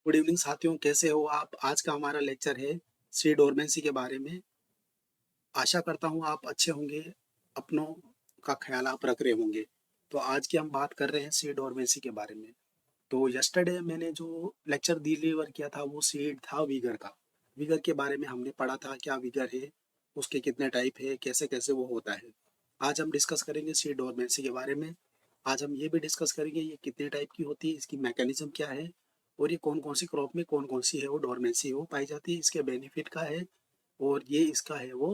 Good evening साथियों, कैसे हो आप? आज का हमारा लेक्चर है सी डोरमेंसी के बारे में। आशा करता हूँ आप अच्छे होंगे, अपनों का ख्याल आप रख रहे होंगे। तो आज की हम बात कर रहे हैं सी डोरमेंसी के बारे में। तो यस्टरडे मैंने जो लेक्चर डिलीवर किया था वो सीड था विगर का। विगर के बारे में हमने पढ़ा था क्या विगर है, उसके कितने टाइप है, कैसे कैसे वो होता है। आज हम डिस्कस करेंगे सी डोरमेंसी के बारे में। आज हम ये भी डिस्कस करेंगे ये कितने टाइप की होती है, इसकी मैकेनिज्म क्या है, और ये कौन कौन सी क्रॉप में कौन कौन सी है वो डोरमेंसी वो पाई जाती है, इसके बेनिफिट का है, और ये इसका है वो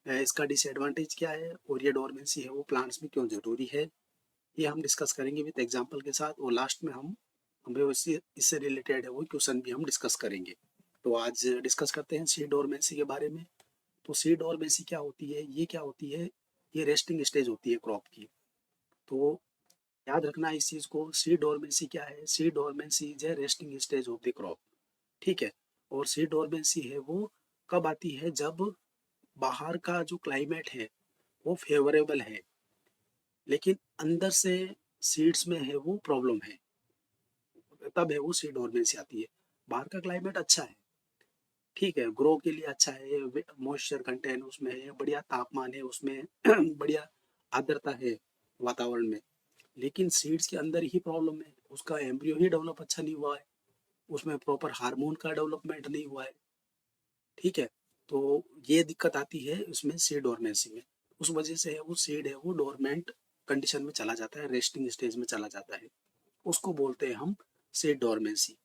इसका डिसएडवांटेज क्या है, और ये डोरमेंसी है वो प्लांट्स में क्यों ज़रूरी है। ये हम डिस्कस करेंगे विद एग्जांपल के साथ, और लास्ट में हम हमें उससे इससे रिलेटेड है वो क्वेश्चन भी हम डिस्कस करेंगे। तो आज डिस्कस करते हैं सीड डोरमेंसी के बारे में। तो सीड डोरमेंसी क्या होती है, ये क्या होती है? ये रेस्टिंग स्टेज होती है क्रॉप की। तो याद रखना इस चीज़ को, सीड डोरमेंसी क्या है? Seed dormancy is a resting stage of the crop. ठीक है। और सीड डोरमेंसी है वो कब आती है? जब बाहर का जो क्लाइमेट है वो फेवरेबल है, लेकिन अंदर से सीड्स में है वो प्रॉब्लम है, तब है वो सीड डोरमेंसी आती है। बाहर का क्लाइमेट अच्छा है, ठीक है, ग्रो के लिए अच्छा है, मॉइस्चर कंटेंट उसमें है, बढ़िया तापमान है उसमें बढ़िया आर्द्रता है वातावरण में, लेकिन सीड्स के अंदर ही प्रॉब्लम है, उसका एम्ब्रियो ही डेवलप अच्छा नहीं हुआ है, उसमें प्रॉपर हार्मोन का डेवलपमेंट नहीं हुआ है। ठीक है। तो ये दिक्कत आती है उसमें सीड डोरमेंसी में। उस वजह से है वो सीड है वो डोरमेंट कंडीशन में चला जाता है, रेस्टिंग स्टेज में चला जाता है। उसको बोलते हैं हम सीड डोरमेंसी।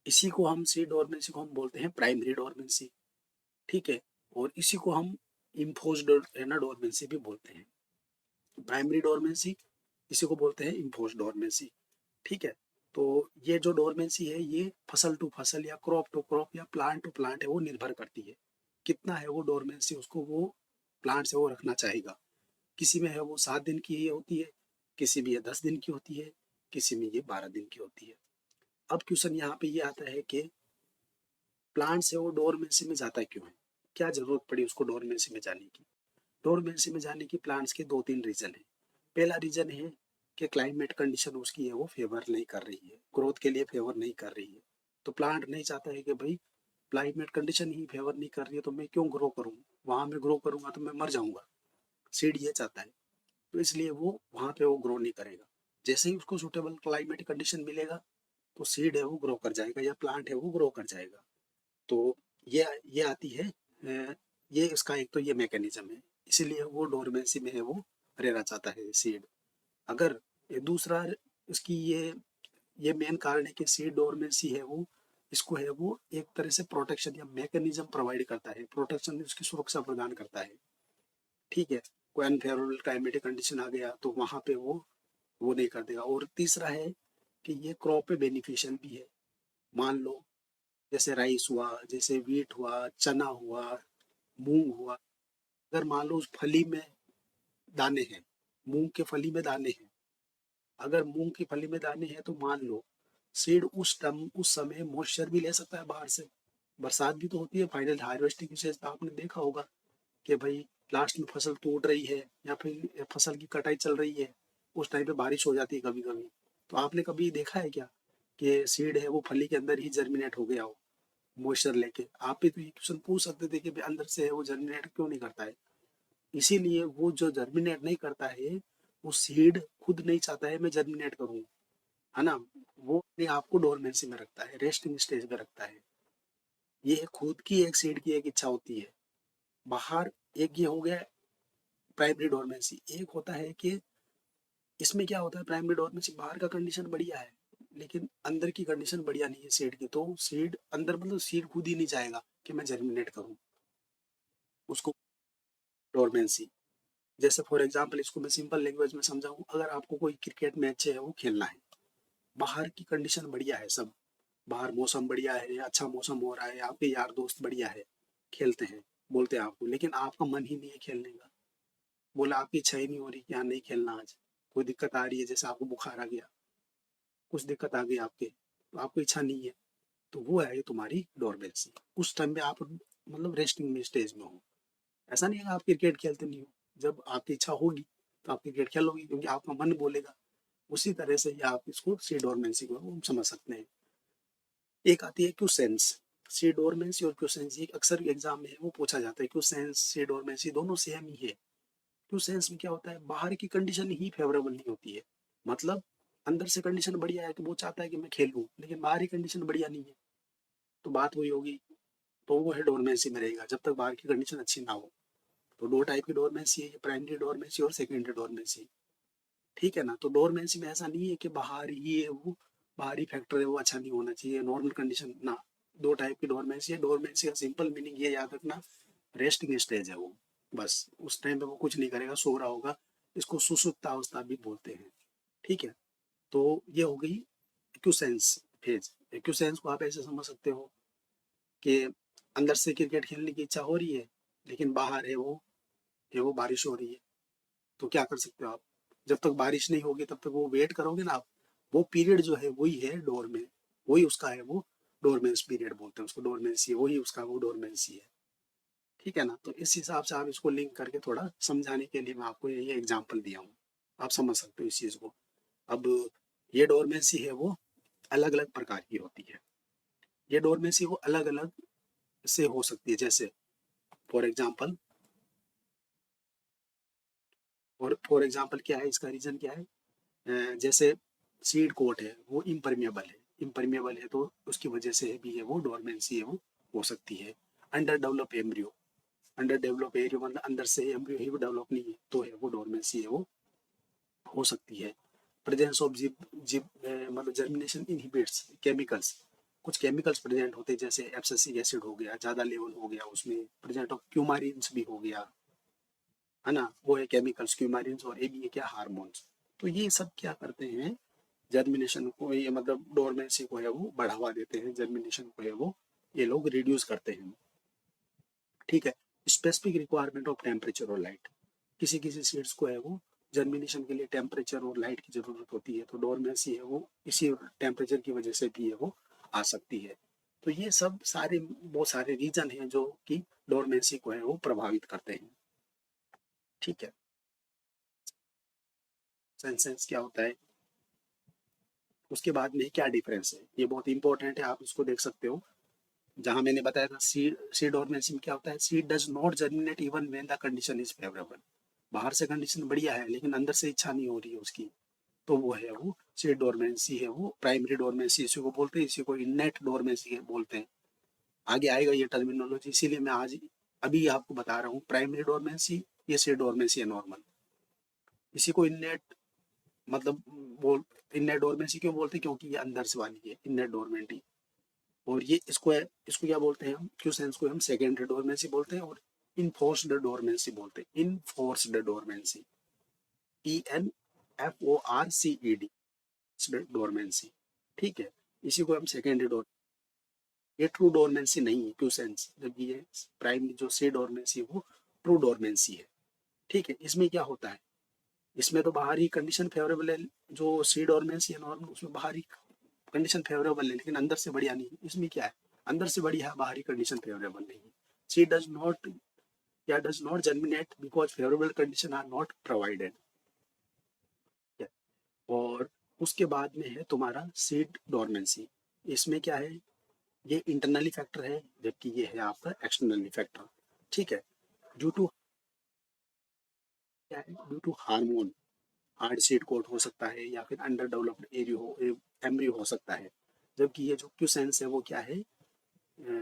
इसी को हम सीड डोरमेंसी को हम बोलते हैं प्राइमरी डोरमेंसी। ठीक है। और इसी को हम इम्पोज्ड डोरमेंसी भी बोलते हैं। प्राइमरी डोरमेंसी इसी को बोलते हैं इम्पोज्ड डोरमेंसी। ठीक है। तो ये जो डोरमेंसी है ये फसल टू फसल या क्रॉप टू क्रॉप या प्लांट टू प्लांट है वो निर्भर करती है, कितना है वो डोरमेंसी उसको वो प्लांट से वो रखना चाहेगा। किसी में है वो 7 दिन की ये होती है, किसी में ये 10 दिन की होती है, किसी में ये 12 दिन की होती है। अब क्वेश्चन यहाँ पे ये आता है कि प्लांट से वो डोरमेंसी में जाता क्यों है, क्या जरूरत पड़ी उसको डोरमेंसी में जाने की? डोरमेंसी में जाने की प्लांट्स के दो तीन रीजन है। पहला रीजन है कि क्लाइमेट कंडीशन उसकी है वो फेवर नहीं कर रही है, ग्रोथ के लिए फेवर नहीं कर रही है। तो प्लांट नहीं चाहता है कि भाई क्लाइमेट कंडीशन ही फेवर नहीं कर रही है तो मैं क्यों ग्रो करूँ, वहां मैं ग्रो करूंगा तो मैं मर जाऊंगा। सीड ये चाहता है, तो इसलिए वो वहां पे वो ग्रो नहीं करेगा। जैसे ही उसको सुटेबल क्लाइमेट कंडीशन मिलेगा तो सीड है वो ग्रो कर जाएगा या प्लांट है वो ग्रो कर जाएगा। तो ये आती है ये इसका एक तो ये मैकेनिज्म है, इसीलिए वो डोरमेंसी में है वो रहना चाहता है सीड। अगर ये दूसरा इसकी ये मेन कारण है कि सीड डोरमेंसी है वो इसको है वो एक तरह से प्रोटेक्शन या मैकेनिज्म प्रोवाइड करता है, प्रोटेक्शन उसकी सुरक्षा प्रदान करता है। ठीक है। कोई अनफेवरेबल क्लाइमेटिक कंडीशन आ गया तो वहां पे वो नहीं कर देगा। और तीसरा है कि ये क्रॉप पे बेनिफिशियल भी है। मान लो जैसे राइस हुआ, जैसे वीट हुआ, चना हुआ, मूंग हुआ। अगर मान लो उस फली में दाने हैं, मूंग के फली में दाने हैं, अगर मूंग की फली में दाने हैं तो मान लो सीड उस समय मॉइस्चर भी ले सकता है बाहर से। बरसात भी तो होती है फाइनल हार्वेस्टिंग स्टेज पे, आपने देखा होगा कि भाई लास्ट में फसल टूट रही है या फिर फसल की कटाई चल रही है, उस टाइम पे बारिश हो जाती है कभी कभी। तो आपने कभी देखा है क्या कि सीड है वो फली के अंदर ही जर्मिनेट हो गया हो मॉइस्चर लेके? आप भी तो ये क्वेश्चन पूछ सकते थे कि भाई अंदर से है वो जर्मिनेट क्यों नहीं करता है। इसीलिए वो जो जर्मिनेट नहीं करता है वो सीड खुद नहीं चाहता है मैं जर्मिनेट करूं, है ना। वो अपने आप को डोरमेंसी में रखता है, रेस्टिंग स्टेज में रखता है। ये खुद की एक सीड की एक इच्छा होती है बाहर। एक ये हो गया प्राइमरी डोरमेंसी। एक होता है कि इसमें क्या होता है, प्राइमरी डोरमेंसी बाहर का कंडीशन बढ़िया है लेकिन अंदर की कंडीशन बढ़िया नहीं है सीड की, तो सीड अंदर मतलब सीड खुद ही नहीं चाहेगा कि मैं जर्मिनेट करूं, उसको डोरमेंसी। जैसे फॉर एग्जांपल इसको मैं सिंपल लैंग्वेज में समझाऊं, अगर आपको कोई क्रिकेट मैच है वो खेलना है, बाहर की कंडीशन बढ़िया है सब, बाहर मौसम बढ़िया है, अच्छा मौसम हो रहा है, आपके यार दोस्त बढ़िया है, खेलते हैं, बोलते हैं आपको, लेकिन आपका मन ही नहीं है खेलने का, बोला आपकी इच्छा ही नहीं हो रही कि हाँ नहीं खेलना आज, कोई दिक्कत आ रही है, जैसे आपको बुखार आ गया, कुछ दिक्कत आ गई आपके, तो आपको इच्छा नहीं है, तो वो है तुम्हारी डोरमेंसी। उस टाइम पे आप मतलब रेस्टिंग में स्टेज में हो। ऐसा नहीं है कि आप क्रिकेट खेलते नहीं हो, जब आपकी इच्छा होगी तो आप क्रिकेट खेलोगे क्योंकि आपका मन बोलेगा। उसी तरह से ही आप इसको सी डोरमेंसी को हम समझ सकते हैं। एक आती है क्यूसेंस। सी डोरमेंसी और क्यूसेंसी अक्सर एग्जाम में वो पूछा जाता है। क्यूसेंस सी डोरमेंसी दोनों सेम ही है। क्यूसेंस में क्या होता है, बाहर की कंडीशन ही फेवरेबल नहीं होती है। मतलब अंदर से कंडीशन बढ़िया है कि वो चाहता है कि मैं खेलूं, लेकिन बाहरी कंडीशन बढ़िया नहीं है, तो बात वही होगी। तो वो है डोरमेंसी में रहेगा जब तक बाहर की कंडीशन अच्छी ना हो। तो दो टाइप की डोरमेंसी है, प्राइमरी डोरमेंसी और सेकेंडरी डोरमेंसी। ठीक है ना। तो डोरमेंसी में ऐसा नहीं है कि बाहर ही है वो, बाहरी फैक्टर है वो अच्छा नहीं होना चाहिए, नॉर्मल कंडीशन ना। दो टाइप की डोरमेंसी है। डोरमेंसी का सिंपल मीनिंग ये याद रखना, रेस्टिंग स्टेज है वो, बस उस टाइम पे वो कुछ नहीं करेगा, सो रहा होगा। इसको सुसुप्तावस्था भी बोलते हैं। ठीक है। तो ये हो गई एक्यूसेंस फेज। एक्यूसेंस को आप ऐसे समझ सकते हो कि अंदर से क्रिकेट खेलने की इच्छा हो रही है, लेकिन बाहर है वो बारिश हो रही है। तो क्या कर सकते हो आप, जब तक बारिश नहीं होगी तब तक वो वेट करोगे ना आप। वो पीरियड जो है वही है डोर में, वही उसका है वो, डोरमेंस पीरियड बोलते हैं उसको, डोरमेंसी वही उसका वो डोरमेंसी है। ठीक है ना। तो इस हिसाब से आप इसको लिंक करके थोड़ा समझाने के लिए मैं आपको ये एग्जांपल दिया हूँ, आप समझ सकते हो इस चीज़ को। अब ये डोरमेंसी है वो अलग अलग प्रकार की होती है। ये डोरमेंसी वो अलग अलग से हो सकती है। जैसे फॉर एग्जाम्पल, और फॉर एग्जाम्पल क्या है, इसका रीजन क्या है। जैसे सीड कोट है वो इम्परमेबल है, इम्परमेबल है तो उसकी वजह से भी है वो डोरमेंसी है वो हो सकती है। Under develop embryo, under develop एरियो मतलब अंदर से एम्ब्रियो ही वो डेवलप नहीं है, तो है वो डोरमेंसी है वो हो सकती है। प्रेजेंस ऑफ जिप जिप मतलब जर्मिनेशन इनहिबिट्स केमिकल्स, कुछ केमिकल्स प्रेजेंट होते हैं, जैसे एब्सिसिक एसिड हो गया, ज़्यादा लेवल हो गया उसमें, प्रेजेंट ऑफ क्यूमारिन्स भी हो गया, है ना। वो है केमिकल्स क्यूमारिन्स, और ये भी है क्या, हार्मोन्स। तो ये सब क्या करते हैं, जर्मिनेशन को, ये मतलब डोरमेंसी को है वो बढ़ावा देते हैं, जर्मिनेशन को है वो ये लोग रिड्यूस करते हैं। ठीक है। स्पेसिफिक रिक्वायरमेंट ऑफ टेम्परेचर और लाइट, किसी किसी सीड्स को है वो जर्मिनेशन के लिए टेम्परेचर और लाइट की जरूरत होती है, तो डोरमेंसी है वो इसी टेम्परेचर की वजह से भी है वो आ सकती है। तो ये सब सारे बहुत सारे रीजन हैं जो कि डोरमेंसी को है वो प्रभावित करते हैं। ठीक है। सेंसेस क्या होता है, उसके बाद में क्या डिफरेंस है, ये बहुत इंपॉर्टेंट है, आप इसको देख सकते हो। जहां मैंने बताया था सीड सीड डोरमेंसी में क्या होता है, seed does not germinate even when the condition is favourable. बाहर से कंडीशन बढ़िया है लेकिन अंदर से इच्छा नहीं हो रही है उसकी, तो वो है वो सीड डोरमेंसी है वो प्राइमरी डोरमेंसी इसी को बोलते हैं, इसी को इननेट डोरमेंसी बोलते हैं। आगे आएगा ये टर्मिनोलॉजी, इसीलिए मैं आज अभी आपको बता रहा हूँ प्राइमरी डोरमेंसी, ये सीड डोरमेंसी है नॉर्मल। इसी को इननेट मतलब बोल, इननेट डोरमेंसी क्यों बोलते हैं, क्योंकि ये अंदर से वाली है इननेट डोरमेंटी। और ये इसको क्या बोलते हैं हम, क्यू सेंस को हम सेकेंडरी डोरमेंसी बोलते हैं, और इनफोर्स्ड डोरमेंसी बोलते हैं, इनफोर्स्ड डोरमेंसी, ENFORCED डोरमेंसी। ठीक है। इसी को हम सेकेंडरी डोर, ये ट्रू डोरमेंसी नहीं है क्यू सेंस, जबकि ये प्राइमरी जो सी डोरमेंसी वो ट्रू डोरमेंसी है। ठीक है। इसमें क्या होता है, इसमें तो बाहरी कंडीशन फेवरेबल है, जो सी डोरमेंसी है नॉर्मल उसमें बाहरी कंडीशन फेवरेबल है लेकिन अंदर से बढ़िया नहीं है। इसमें क्या है, अंदर से बढ़िया बाहरी कंडीशन फेवरेबल नहीं है। सी डज नॉट या does not germinate because favourable condition are not provided. और उसके बाद में है तुम्हारा सीड डोरमेंसी। इसमें क्या है, ये इंटरनली फैक्टर है जबकि ये है आपका एक्सटर्नली फैक्टर। ठीक है। ड्यू टू क्या है, due to hormone, hard seed coat हो सकता है या फिर अंडर डेवलप्ड एरियो हो, एम्ब्रियो हो सकता है। जबकि ये जो क्यूसेंस है वो क्या है,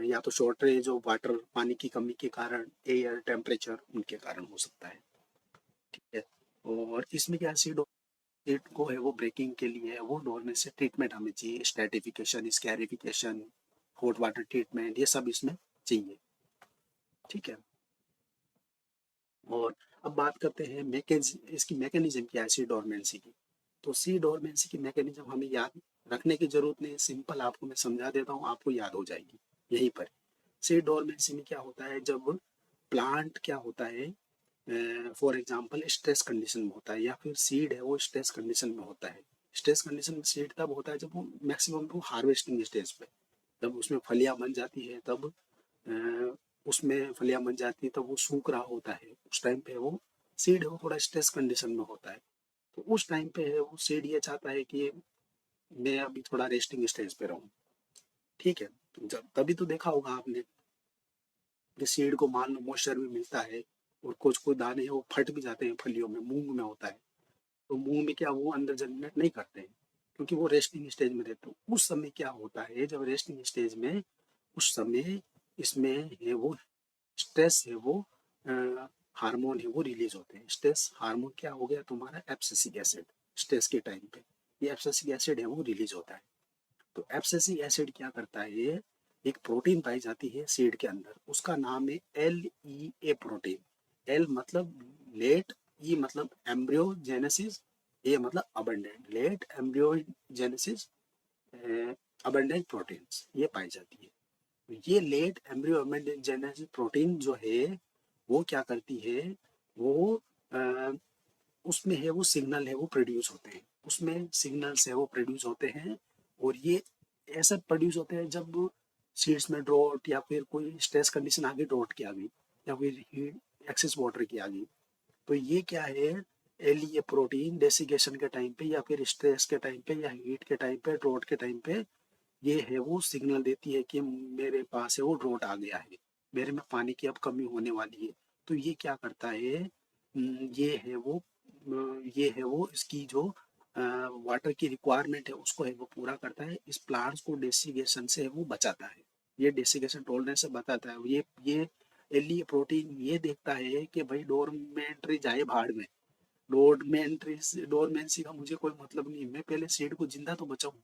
या तो शॉर्टेज ऑफ वाटर, पानी की कमी के कारण, एयर टेम्परेचर उनके कारण हो सकता है। ठीक है। और इसमें क्या सीड सीड को है वो ब्रेकिंग के लिए वो नॉर्मल से ट्रीटमेंट हमें चाहिए, स्ट्रेटिफिकेशन, स्कैरिफिकेशन, हॉट वाटर ट्रीटमेंट, ये सब इसमें चाहिए। ठीक है। और अब बात करते हैं इसकी मैकेनिज्म क्या है सी डोरमेंसी की। तो सी डोरमेंसी की मैकेनिज्म हमें याद रखने की जरूरत नहीं, सिंपल आपको मैं समझा देता हूँ, आपको याद हो जाएगी यहीं पर। सी डोरमेंसी में क्या होता है, जब प्लांट क्या होता है, फॉर एग्जांपल स्ट्रेस कंडीशन में होता है, या फिर सीड है वो स्ट्रेस कंडीशन में होता है। स्ट्रेस कंडीशन में सीड तब होता है जब वो मैक्सिमम वो हार्वेस्टिंग स्टेज पे, जब उसमें फलियां बन जाती है, तब अ, उसमें फलियां बन जाती है, तब वो सूख रहा होता है, उस टाइम पे वो सीड है वो थोड़ा स्ट्रेस कंडीशन में होता है। तो उस टाइम पे है वो सीड ये चाहता है कि मैं अभी थोड़ा रेस्टिंग स्टेज पे रहूं। ठीक है। तो जब तभी तो देखा होगा आपने कि सीड को मान लो मॉइस्चर भी मिलता है और कुछ कुछ दाने हैं वो फट भी जाते हैं फलियों में, मूंग में होता है। तो मूंग में क्या वो अंदर जर्मिनेट नहीं करते हैं क्योंकि वो रेस्टिंग स्टेज में रहते हैं। उस समय क्या होता है जब रेस्टिंग स्टेज में, उस समय इसमें है वो स्ट्रेस है वो हार्मोन है वो रिलीज होते हैं। स्ट्रेस हार्मोन क्या हो गया तुम्हारा, एब्सिसिक एसिड। स्ट्रेस के टाइम पे ये एब्सिसिक एसिड है वो रिलीज होता है। तो एब्सिसिक एसिड क्या करता है, ये एक प्रोटीन पाई जाती है सीड के अंदर, उसका नाम है LEA प्रोटीन। एल मतलब लेट, ई मतलब एम्ब्रियोजेनेसिस, ए मतलब abundant, late embryogenesis abundant proteins ये पाई जाती है। तो ये लेट एम्ब्रियो अबंडेंट प्रोटीन जो है वो क्या करती है, वो अ, उसमें है वो सिग्नल है वो प्रोड्यूस होते हैं, उसमें सिग्नल्स है वो प्रोड्यूस होते हैं। और ये ऐसे प्रोड्यूस होते हैं जब सीड्स में ड्रॉट या फिर कोई स्ट्रेस कंडीशन आ गई, ड्रॉट की आ गई या फिर हीट एक्सेस वाटर की आ गई। तो ये क्या है, ये प्रोटीन डेसिकेशन के टाइम पे या फिर स्ट्रेस के टाइम पे या हीट के टाइम पे, ड्रॉट के टाइम पे ये है वो सिग्नल देती है कि मेरे पास है वो ड्रॉट आ गया है, मेरे में पानी की अब कमी होने वाली है। तो ये क्या करता है, ये है वो इसकी जो वाटर की रिक्वायरमेंट है उसको है वो पूरा करता है। इस प्लांट्स को डेसिकेशन से है वो बचाता है, ये डेसिकेशन टॉलरेंस से बताता है। ये एलिए प्रोटीन ये देखता है कि भाई डोरमेंट्री जाए भाड़ में, डोरमेंसी का मुझे कोई मतलब नहीं, मैं पहले सीड को जिंदा तो बचाऊं,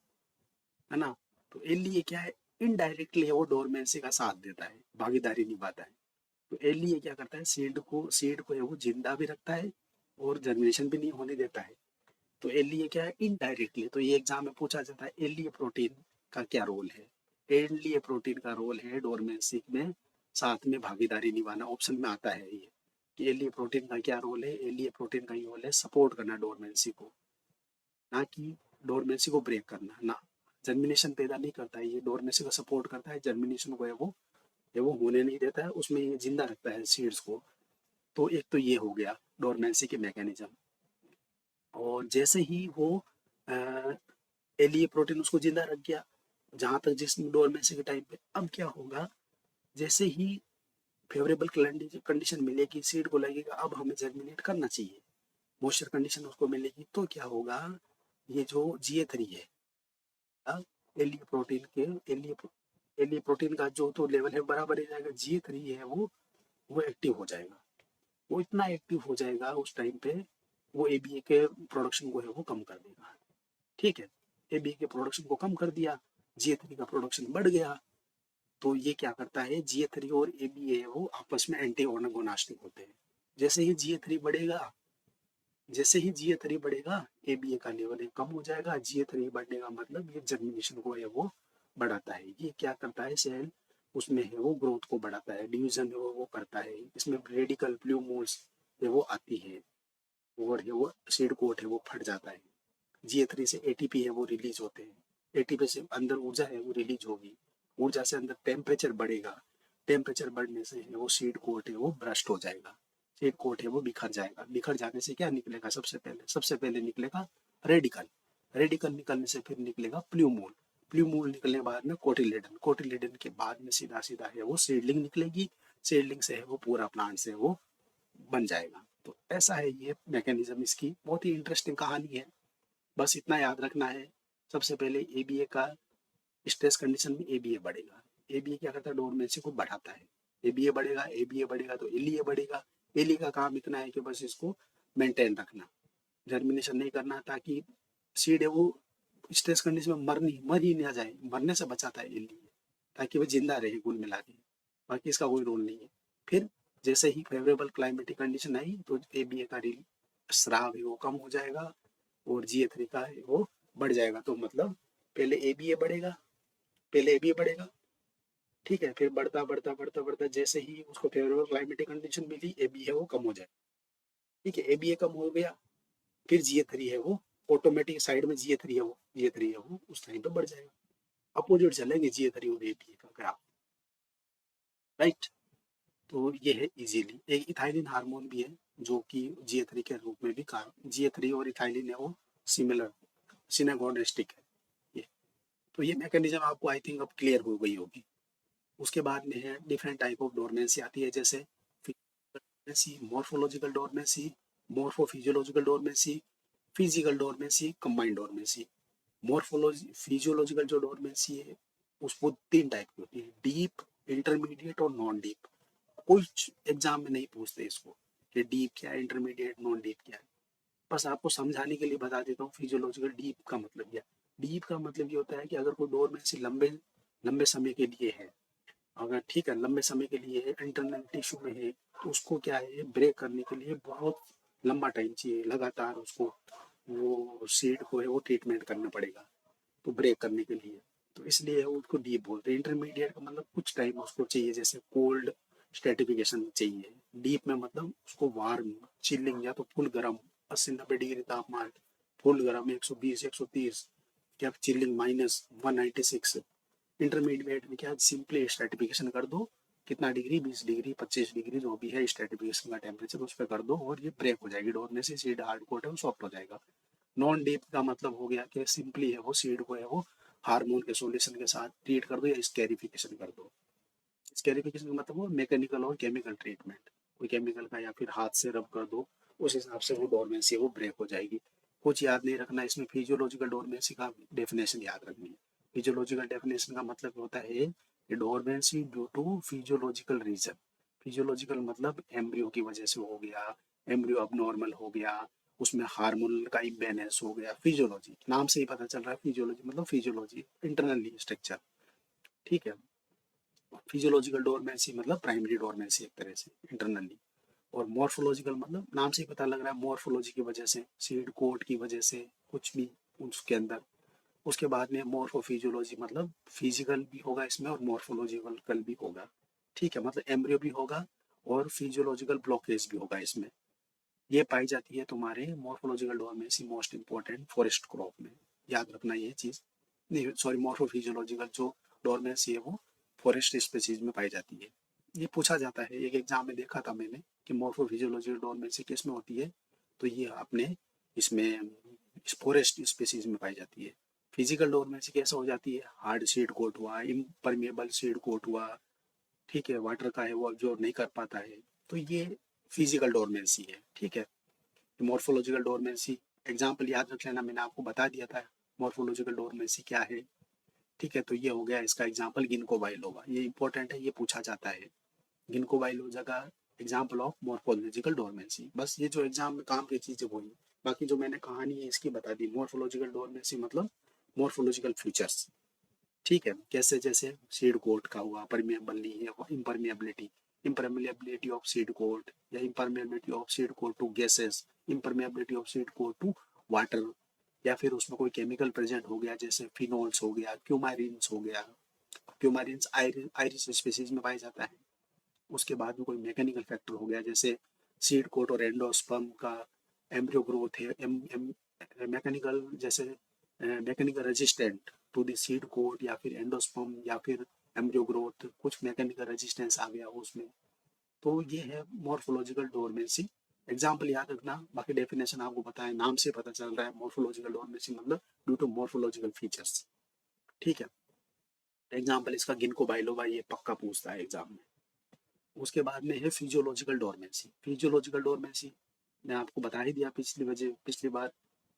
है ना। तो एलिए क्या है, इनडायरेक्टली वो डोरमेंसी का साथ देता है, भागीदारी निभाता है। तो एलिए क्या करता है, सीड को है वो जिंदा भी रखता है और जर्मिनेशन भी नहीं होने देता है। तो एलिए क्या है, इनडायरेक्टली। तो ये एग्जाम में पूछा जाता है एलिए प्रोटीन का क्या रोल है। एलिए प्रोटीन का रोल है डोरमेंसी में साथ में भागीदारी निभाना, ऑप्शन में आता है ये कि एलिए प्रोटीन का क्या रोल है। एलिए प्रोटीन का ये रोल है सपोर्ट करना डोरमेंसी को, ना कि डोरमेंसी को ब्रेक करना। ना जर्मिनेशन पैदा नहीं करता है, ये डोरमेंसी को सपोर्ट करता है, जर्मिनेशन को है वो होने नहीं देता है, उसमें ये जिंदा रखता है सीड्स को। तो एक तो ये हो गया डोरमेंसी के मैकेनिज्म। और जैसे ही वो एलिए प्रोटीन उसको जिंदा रख गया जहां तक जिस डोरमेंसी के टाइम पे, अब क्या होगा, जैसे ही फेवरेबल कंडीशन मिलेगी सीड को लगेगा अब हमें जर्मिनेट करना चाहिए, मॉइस्चर कंडीशन उसको मिलेगी, तो क्या होगा, ये जो GA3 है, एलिए प्रोटीन के एलिए एलिए प्रोटीन का जो तो लेवल है बराबर ही जाएगा, GA3 है वो एक्टिव हो जाएगा। वो इतना एक्टिव हो जाएगा उस टाइम पे, वो ABA के प्रोडक्शन को है वो कम कर देगा। ठीक है, ABA के प्रोडक्शन को कम कर दिया, GA3 का प्रोडक्शन बढ़ गया। तो ये क्या करता है, GA3 और ABA वो आपस में एंटी ओर्गोनास्टिक होते हैं। जैसे ही GA3 बढ़ेगा, जैसे ही GA3 बढ़ेगा ABA का लेवल कम हो जाएगा। GA3 बढ़ने का मतलब ये जर्मिनेशन को है वो बढ़ाता है। ये क्या करता है, सेल उसमें है वो ग्रोथ को बढ़ाता है, डिवीजन है वो करता है। इसमें रेडिकल प्लूमोल्स है वो आती है और है वो सीड कोट है वो फट जाता है। GA3 से ATP है वो रिलीज होते हैं, ATP से अंदर ऊर्जा है वो रिलीज होगी, ऊर्जा से अंदर टेम्परेचर बढ़ेगा, टेम्परेचर बढ़ने से है वो सीड कोट है वो ब्रस्ट हो जाएगा, सीड कोट है वो बिखर जाएगा। बिखर जाने से क्या निकलेगा, सबसे पहले निकलेगा रेडिकल, रेडिकल निकलने से फिर निकलेगा प्ल्यूमोल, प्ल्यूमोल निकलने के बाद में कोटिलेडन, कोटिलेडन के बाद में सीधा सीधा है वो सीडलिंग निकलेगी, सीडलिंग से है वो पूरा प्लांट से वो बन जाएगा। तो ऐसा है ये मैकेनिज्म, इसकी बहुत ही इंटरेस्टिंग कहानी है। बस इतना याद रखना है, सबसे पहले ABA का स्ट्रेस कंडीशन में ABA बढ़ेगा। ABA क्या करता है, डोरमेंसी को बढ़ाता है। ABA बढ़ेगा तो LEA बढ़ेगा। LEA का काम इतना है कि बस इसको मेंटेन रखना, जर्मिनेशन नहीं करना, ताकि सीड है वो स्ट्रेस कंडीशन में मर ही ना जाए, मरने से बचाता है LEA, ताकि वो जिंदा रहे कुल मिला के। बाकी इसका कोई रोल नहीं है। फिर जैसे ही फेवरेबल क्लाइमेटिक कंडीशन आई तो ABA का स्राव है वो कम हो जाएगा और GA3 का है वो बढ़ जाएगा। तो मतलब पहले ABA बढ़ेगा, पहले ABA बढ़ेगा, ठीक है, फिर बढ़ता बढ़ता बढ़ता बढ़ता जैसे ही उसको फेवरेबल क्लाइमेटिक कंडीशन मिली ABA है वो कम हो जाएगा। ठीक है, ABA कम हो गया, फिर GA3 है वो ऑटोमेटिक साइड में GA3 है वो उस टाइम पे बढ़ जाएगा। अपोजिट चलेंगे GA3 और ABA का ग्राफ, राइट। तो ये है इजीली एक इथाइलिन हार्मोन भी है जो कि GA3 के रूप में भी काम, GA3 और इथाइलिन है वो सिमिलर सिनेगोनिस्टिक है ये। तो ये मैकेनिज्म आपको आई थिंक अब क्लियर हो गई होगी। उसके बाद में है डिफरेंट टाइप ऑफ डोरमेंसी आती है, जैसे dormancy, morphological dormancy, morphophysiological dormancy, physical dormancy, combined dormancy. Morphology physiological जो डोरमेंसी है उसको तीन टाइप की होती है, डीप, इंटरमीडिएट और नॉन डीप। कुछ एग्जाम में नहीं पूछते इसको कि डीप क्या है, इंटरमीडिएट, नॉन डीप क्या है। बस आपको समझाने के लिए बता देता हूँ फिजियोलॉजिकल डीप का मतलब क्या। डीप का मतलब ये होता है कि अगर कोई डोरमेंसी लंबे लंबे समय के लिए है, अगर ठीक है लंबे समय के लिए है, इंटरनल टिश्यू में है, तो उसको क्या है ब्रेक करने के लिए बहुत लंबा टाइम चाहिए, लगातार उसको वो सीड को है वो ट्रीटमेंट करना पड़ेगा तो ब्रेक करने के लिए। तो इसलिए उसको डीप बोलते हैं। इंटरमीडिएट का मतलब कुछ टाइम उसको चाहिए, जैसे कोल्ड स्ट्रेटिफिकेशन चाहिए। डीप में मतलब उसको वार्म, चिलिंग या तो फुल गर्म 80-90 डिग्री तापमान, फुल गर्म 120-130, या चिलिंग -196। इंटरमीडिएट में क्या सिंपली स्ट्रेटिफिकेशन कर दो, कितना डिग्री, 20 डिग्री, 25 डिग्री, जो भी है स्ट्रेटिफिकेशन का टेम्परेचर उस पर कर दो और ये ब्रेक हो जाएगी। डोर में से सीड हार्ड कोट है वो सॉफ्ट हो जाएगा। नॉन डीप का मतलब हो गया कि सिंपली है वो सीड को है वो हार्मोन के सॉल्यूशन के साथ ट्रीट कर दो या स्टेरिफिकेशन कर दो। स्टेरिफिकेशन का मतलब वो मैकेनिकल और केमिकल ट्रीटमेंट, कोई केमिकल का या फिर हाथ से रब कर दो, उस हिसाब से वो डोरमेंसी वो ब्रेक हो जाएगी। कुछ याद नहीं रखना इसमें, फिजियोलॉजिकल डोरमेंसी का डेफिनेशन याद रखनी है। फिजियोलॉजिकल डेफिनेशन का मतलब होता है कि dormancy due to physiological reason. Physiological मतलब एम्ब्रियो की वजह से हो गया, एम्ब्रियो अब नॉर्मल हो गया, उसमें हार्मोन का इम्बैलेंस हो गया। फिजियोलॉजी नाम से ही पता चल रहा है, फिजियोलॉजी मतलब फिजियोलॉजी इंटरनली स्ट्रक्चर, ठीक है। फिजियोलॉजिकल डोरमेंसी मतलब प्राइमरी डोरमेंसी एक तरह से इंटरनली। और मॉर्फोलॉजिकल मतलब नाम से ही पता लग रहा है, मॉर्फोलॉजी की वजह से, सीड कोट की वजह से, कुछ भी उसके अंदर। उसके बाद में मॉर्फोफिजियोलॉजी मतलब फिजिकल भी होगा इसमें और मॉर्फोलॉजिकल भी होगा, ठीक है। मतलब एम्ब्रियो भी होगा और फिजियोलॉजिकल ब्लॉकेज भी होगा इसमें। ये पाई जाती है तुम्हारे morphological dormancy most important forest crop में। याद रखना ये चीज़, नहीं सॉरी, मॉर्फोफिजियोलॉजिकल जो डोरमेंसी है वो फॉरेस्ट स्पीसीज में पाई जाती है। ये पूछा जाता है, एक एग्जाम में देखा था मैंने कि मॉर्फोफिजियोलॉजिकल डोरमेंसी किस में होती है, तो ये आपने इसमें फॉरेस्ट स्पीसीज में पाई जाती है। फिजिकल डोरमेंसी कैसे हो जाती है, हार्ड सीड कोट हुआ, इम्परमेबल सीड कोट हुआ, ठीक है, वाटर का है वो अब्जॉर्ब नहीं कर पाता है, तो ये फिजिकल डोरमेंसी है, ठीक है। मॉर्फोलॉजिकल डोरमेंसी एग्जाम्पल याद रख लेना, मैंने आपको बता दिया था मॉर्फोलॉजिकल डोरमेंसी क्या है, ठीक है। तो ये हो गया इसका एग्जाम्पल गिनको बाइलोगा, ये इंपॉर्टेंट है, ये पूछा जाता है। गिनको बाइलोगा का एग्जाम्पल ऑफ मॉर्फोलॉजिकल डोरमेंसी। बस ये जो एग्जाम में काम की चीजें वो ही, बाकी जो मैंने कहानी है इसकी बता दी। मॉर्फोलॉजिकल डोरमेंसी मतलब मॉर्फोलॉजिकल फीचर्स, ठीक है। कैसे, जैसे सीड कोट का हुआ, परमिएबल नहीं है, impermeability, impermeability of seed coat या impermeability of seed coat to gases, impermeability of seed coat to water, या फिर उसमें कोई केमिकल प्रेजेंट हो गया जैसे फिनोल्स हो गया, क्यूमारिन्स हो गया। क्यूमारिन्स आयरिस स्पीसीज में पाया जाता है। उसके बाद में कोई मैकेनिकल फैक्टर हो गया जैसे सीड कोट और एंडोस्पर्म का एम्ब्रियो ग्रोथ है, मैकेनिकल जैसे mechanical resistant to the seed coat या फिर एंडोस्पर्म या फिर एम्ब्रियो ग्रोथ, कुछ मैकेनिकल रेजिस्टेंस आ गया उसमें। तो ये है मॉर्फोलॉजिकल डोरमेंसी। एग्जाम्पल याद रखना, बाकी डेफिनेशन आपको पता है, नाम से पता चल रहा है। मॉर्फोलॉजिकल डोरमेंसी मतलब ड्यू टू मॉर्फोलॉजिकल फीचर्स, ठीक है। एग्जाम्पल इसका गिनको बाइलोबा, ये पक्का पूछता है एग्जाम में। उसके बाद में है फिजियोलॉजिकल डोरमेंसी। फिजियोलॉजिकल डोरमेंसी मैं आपको बता ही दिया पिछली बार,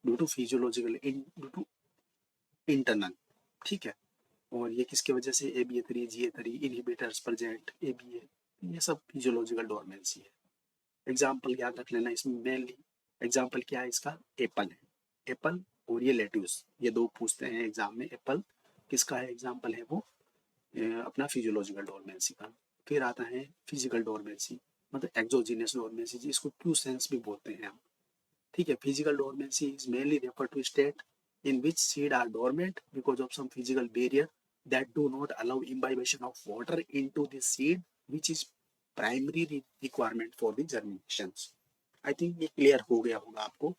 due to physiological due to internal, ठीक है। और ये किसके वजह से, AB3 GA3 inhibitors present, ABA, ये सब फिजियोलॉजिकल डोरमेंसी है। एग्जाम्पल याद रख लेना इसमें मेनली। एग्जाम्पल क्या है इसका, एप्पल है, एप्पल और ये लेट्यूस, ये दो पूछते हैं एग्जाम में। एप्पल किसका है एग्जाम्पल है वो, अपना फिजियोलॉजिकल डोरमेंसी का। फिर आता है फिजिकल डोरमेंसी, मतलब एक्सोजीनियस डोरमेंसी, जिसको क्यू सेंस भी बोलते हैं हम, ठीक है। Physical dormancy is mainly refer to state in which seed are dormant because of some physical barrier that do not allow imbibition of water into the seed, which is primary requirement for the germinations. I think ये clear हो गया होगा आपको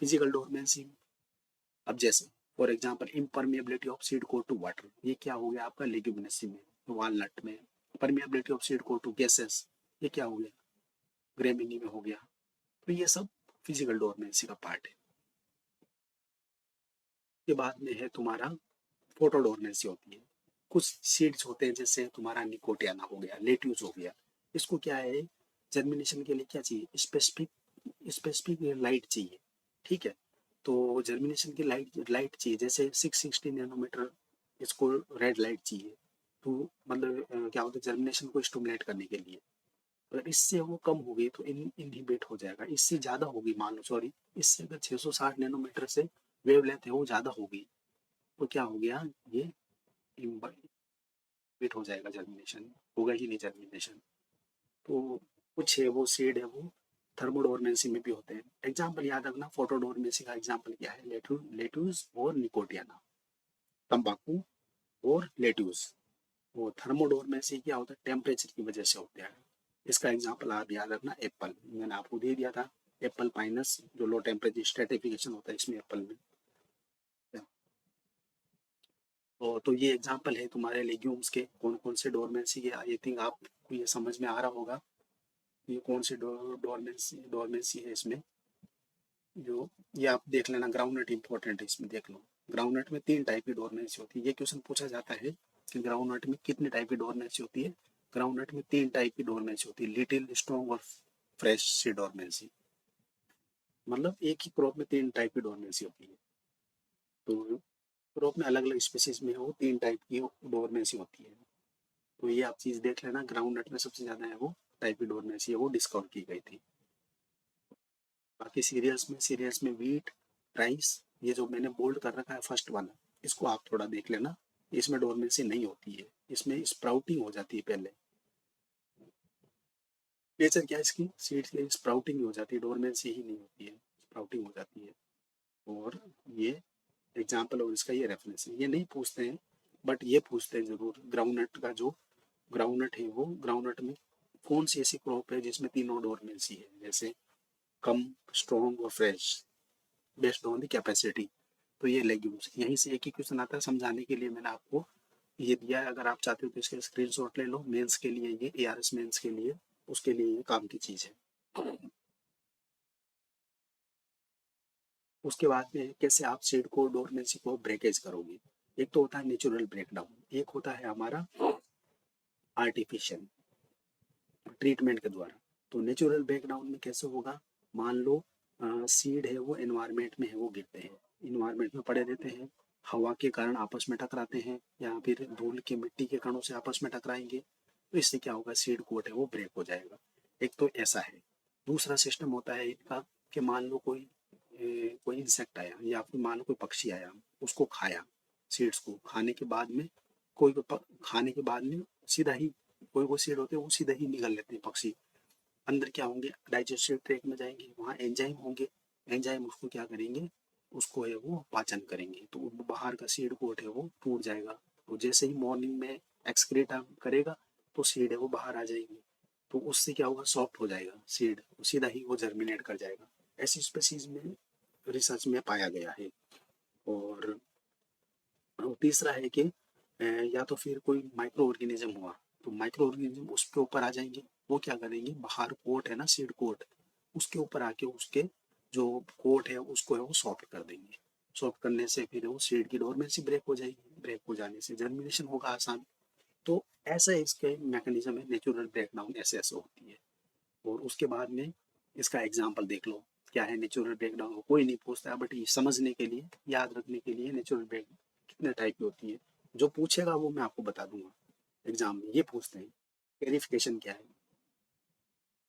physical dormancy. अब जैसे for example impermeability of seed coat to water, ये क्या हो गया आपका लेग्यूमिनेसी में, वॉलनट में। Permeability of seed coat to gases, ये क्या हो गया ग्रेमिनी में हो गया। तो ये सब फिजिकल डोरमेंसी का पार्ट है। के बाद में है तुम्हारा फोटोडोर्मेंसी होती है। कुछ सीड्स होते हैं जैसे तुम्हारा निकोटियाना हो गया, लेट्यूस हो गया, इसको क्या है, जर्मिनेशन के लिए क्या चाहिए, स्पेसिफिक स्पेसिफिक लाइट चाहिए, ठीक है। तो जर्मिनेशन की लाइट लाइट चाहिए, जैसे 660 नैनोमीटर इसको रेड लाइट चाहिए, तो मतलब क्या होता है जर्मिनेशन को स्टिमुलेट करने के लिए। अगर इससे वो कम हो गई तो इनहिबिट हो जाएगा, इससे ज़्यादा होगी, मान लो सॉरी, इससे अगर 660 नैनोमीटर से वेवलेंथ है वो ज़्यादा हो गई तो क्या हो गया, ये इनहिबिट हो जाएगा, जर्मिनेशन होगा ही नहीं जर्मिनेशन। तो कुछ है वो सीड है वो थर्मोडोरमेंसी में भी होते हैं। एग्जाम्पल याद रखना, फोटोडोरमेंसी का एग्जाम्पल क्या है, लेट्यूस और निकोटियाना, तंबाकू और लेट्यूस। वो थर्मोडोरमेंसी क्या होता है, टेम्परेचर की वजह से होता है। इसका एग्जाम्पल आप याद रखना, एप्पल, मैंने आपको दे दिया था, एप्पल पाइनस जो लो टेम्परेचर स्ट्रेटिफिकेशन होता है इसमें एप्पल में। तो ये एग्जाम्पल है तुम्हारे लेग्यूम्स के, कौन कौन से डोरमेंसी के, आई थिंक आपको ये समझ में आ रहा होगा ये कौन सी डोरमेंसी डोरमेंसी है इसमें। जो ये आप देख लेना, ग्राउंडनट इंपॉर्टेंट है, इसमें देख लो। ग्राउंडनट में 3 टाइप की डोरमेंसी होती है, ये क्वेश्चन पूछा जाता है कि ग्राउंडनट में कितने टाइप की डोरमेंसी होती है। ग्राउंडनट में 3 टाइप की डोरमेंसी होती है, लिटिल, स्ट्रॉन्ग और फ्रेश सी डोरमेंसी। मतलब एक ही क्रॉप में 3 टाइप की डोरमेंसी होती है। तो क्रॉप में अलग अलग स्पीसीज में वो 3 टाइप की डोरमेंसी होती है। तो ये आप चीज देख लेना, ग्राउंडनट में सबसे ज्यादा है वो टाइप की डोरमेंसी है वो डिस्कवर की गई थी। बाकी सीरियल्स में वीट, राइस, ये जो मैंने बोल्ड कर रखा है फर्स्ट वाला, इसको आप थोड़ा देख लेना, इसमें डोरमेंसी नहीं होती है, इसमें स्प्राउटिंग हो जाती है पहले। नेचर क्या है इसकी, सीड्स की स्प्राउटिंग हो जाती है, डोरमेंसी ही नहीं होती है, स्प्राउटिंग हो जाती है। और ये एग्जाम्पल और इसका ये रेफरेंस है, ये नहीं पूछते हैं बट ये पूछते हैं जरूर, ग्राउंडनट का जो ग्राउंडनट है वो ग्राउंडनट में कौन सी ऐसी क्रॉप है जिसमें तीनों डोरमेंसी है, जैसे कम, स्ट्रॉन्ग और fresh, based on the capacity. तो ये लेग्यूम्स, यहीं से एक ही क्वेश्चन आता है, समझाने के लिए मैंने आपको ये दिया है। अगर आप चाहते हो तो इसके स्क्रीनशॉट ले लो, मेंस के लिए, ये एआरएस मेंस के लिए, उसके लिए ये काम की चीज़ है। उसके बाद में कैसे आप सीड को डोरमेंसी को ब्रेकेज करोगे, एक तो होता है नेचुरल ब्रेकडाउन, एक होता है हमारा आर्टिफिशियल ट्रीटमेंट के द्वारा। तो नेचुरल ब्रेकडाउन में कैसे होगा, मान लो सीड है वो एनवायरमेंट में है वो गिरते हैं, इन्वायरमेंट में पड़े रहते हैं, हवा के कारण आपस में टकराते हैं या फिर धूल के मिट्टी के कणों से आपस में टकराएंगे, तो इससे क्या होगा, सीड कोट है वो ब्रेक हो जाएगा। एक तो ऐसा है। दूसरा सिस्टम होता है इनका कि मान लो कोई इंसेक्ट आया या फिर मान लो कोई पक्षी आया, उसको खाया, सीड्स को खाने के बाद में, खाने के बाद में सीधा ही, कोई सीड होते हैं वो सीधा ही निगल लेते हैं पक्षी, अंदर क्या होंगे, डाइजेस्टिव ट्रैक्ट में जाएंगे, वहाँ एंजाइम होंगे, एंजाइम उसको क्या करेंगे, उसको है वो पाचन करेंगे, तो बाहर का सीड कोट है वो टूट जाएगा। तो जैसे ही मॉर्निंग में एक्सक्रीट करेगा तो सीड है वो बाहर आ जाएगी, तो उससे क्या होगा, सॉफ्ट हो जाएगा सीड, सीधा ही वो जर्मिनेट कर जाएगा। ऐसी स्पेसीज में रिसर्च में पाया गया है। और तीसरा है कि या तो फिर कोई माइक्रो ऑर्गेनिज्म हुआ, तो माइक्रो ऑर्गेनिज्म उसके ऊपर आ जाएंगे, वो क्या करेंगे, बाहर कोट है ना सीड कोट, उसके ऊपर आके उसके जो कोट है उसको है वो सॉफ्ट कर देंगे। सॉफ्ट करने से फिर वो सीड की डोरमेंसी ब्रेक हो जाएगी, ब्रेक हो जाने से जर्मिनेशन होगा आसान। तो ऐसा इसके मैकेनिज्म है, नेचुरल ब्रेकडाउन ऐसे ऐसे होती है। और उसके बाद में इसका एग्जाम्पल देख लो, क्या है नेचुरल ब्रेकडाउन, कोई नहीं पूछता है बट ये समझने के लिए, याद रखने के लिए, नेचुरल ब्रेक कितने टाइप की होती है, जो पूछेगा वो मैं आपको बता दूंगा। एग्जाम में ये पूछते हैं स्केरिफिकेशन क्या है,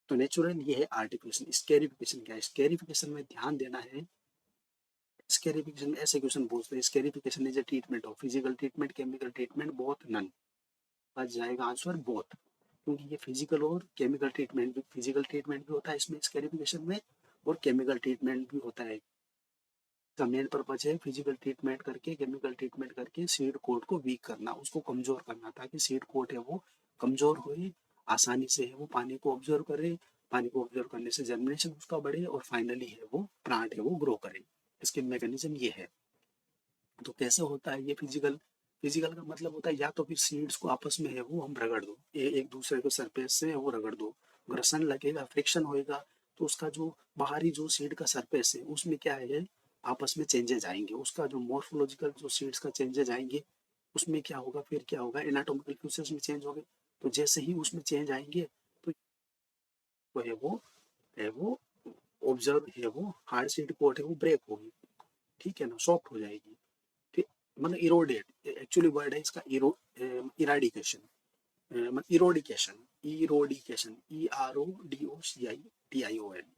तो नेचुरल ये है आर्टिफिशियल। स्केरिफिकेशन क्या है, स्केरिफिकेशन में ध्यान देना है, स्केरिफिकेशन में ऐसे क्वेश्चन पूछते हैं, scarification is a treatment of physical treatment, chemical treatment, both, none. बच जाएगा आंसर बोथ, क्योंकि ये फिजिकल और केमिकल ट्रीटमेंट भी, फिजिकल ट्रीटमेंट भी होता है इसमें स्केरिफिकेशन में, और केमिकल ट्रीटमेंट भी होता है। इसका मेन पर्पज है फिजिकल ट्रीटमेंट करके, केमिकल ट्रीटमेंट करके सीड कोट को वीक करना, उसको कमजोर करना, ताकि सीड कोट है वो कमजोर हो, आसानी से है वो पानी को ऑब्जर्व करे, पानी को ऑब्जर्व करने से जर्मिनेशन उसका बढ़े और फाइनली है वो प्लांट है वो ग्रो करे। इसके मैकेनिज्म ये है। तो कैसे होता है ये फिजिकल, फिजिकल का मतलब होता है या तो फिर सीड्स को आपस में है वो हम रगड़ दो, एक दूसरे को सरफेस से वो रगड़ दो, घर्षण लगेगा, फ्रिक्शन होएगा, तो उसका जो बाहरी जो सीड का सरफेस है उसमें क्या है, आपस में चेंजेज आएंगे, उसका जो मॉर्फोलॉजिकल जो सीड्स का चेंजेज आएंगे, उसमें क्या होगा, फिर क्या होगा, एनाटॉमिकल फीचर्स में चेंज होंगे। तो जैसे ही उसमें चेंज आएंगे तो वो ऑब्जर्व है वो हार्ड सीड कोट है वो ब्रेक होगी, ठीक है ना, सॉफ्ट हो जाएगी। ठीक, मतलब इरोडेट एक्चुअली वर्ड है इसका, इराडिकेशन, मतलब इरोडिकेशन, इरोडिकेशन, ERODOCITION,